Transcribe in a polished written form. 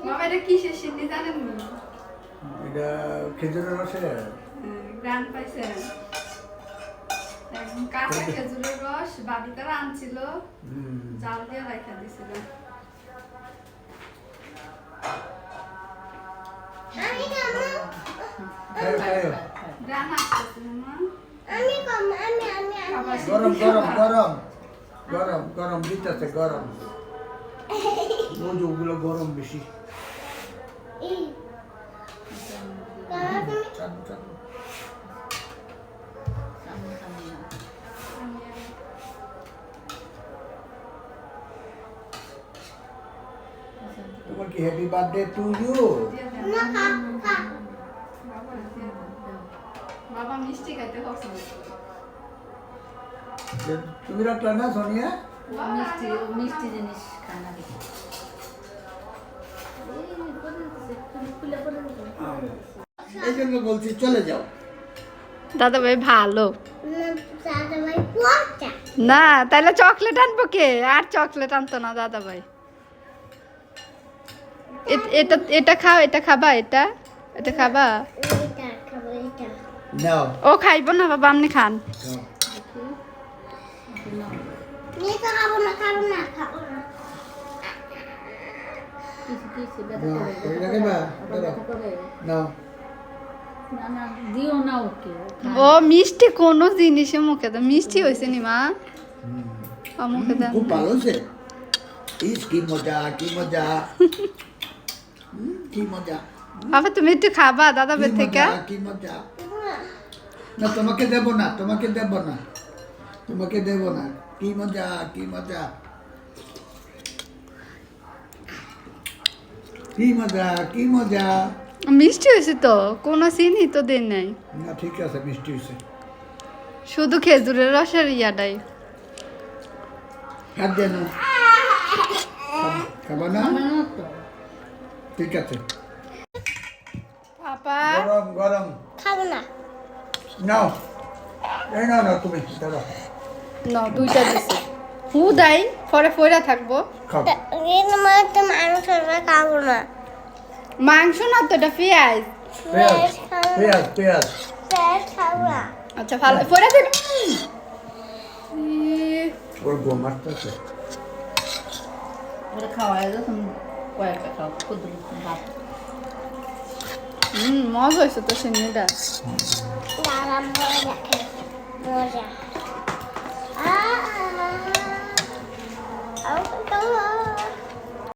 বাবা এটা কিসের সিন্নি জানেন না? এটা খেজুরের রসে গ্রান্ড পাইছেন একদম কাঁচা খেজুরের রস বাড়ি তারা আনছিল জাল দিয়ে রাখা দিছিল। গ্রান আসতেছে মামা। গরম গরম গরম গরম গরম দিতেছে গরম ওগুলো গরম বেশি চালু চালু তোমার কি হ্যাপি বার্থডে টু ইউ বাবা মিষ্টি খাইতে পছন্দ করে। তুমি রাখলা না সোনিয়া মিষ্টি জিনিস খানা দেখি এই জন্য বলছি চলে যাও দাদা ভাই ভালো না তাহলে চকলেট আনবো কে আর চকলেট আনতো না দাদা ভাই এটা এটা খাও এটা খাবা এটা এটা খাবা নাও ও খাইবো না বাবা আপনি খান নাও দিও না ওকে ও মিষ্টি কোন জিনিসে মুখে দাও মিষ্টি হয়েছে নি মা মুখে দাও খুব ভালো হয়েছে ইস কি মজা কি মজা কি মজা বাবা তুমি একটু খাবা দাদা ভাই থেকে কি মজা না তোমাকে দেব না তোমাকে দেব না তোমাকে দেব না কি মজা কি মজা কি মজা কি মজা মিষ্টি হয়েছে তো কোনো চিনি তো দেন নাই না ঠিক আছে মিষ্টি হয়েছে শুধু খেজুরের রসের ইয়াটাই হাত দেন খাবা না ঠিক আছে পাপা গরম গরম খাবো না নাও এই নাও না তুমি দাদা না দুইটা দিছে হু দাই পরে পয়রা থাকবো খাও মানুষ খাবো না মাংস না তো এটা পেঁয়াজ পেঁয়াজ পেঁয়াজ পেঁয়াজ খাবো না আচ্ছা ভালো পয়রা দেবে ওর গো মারতেছে ওরা খাওয়ায় যখন কয়েকটা খাও ক্ষুদ্র ভাত মজা হয়েছে তো সিন্নিটা দাদা মজা মজা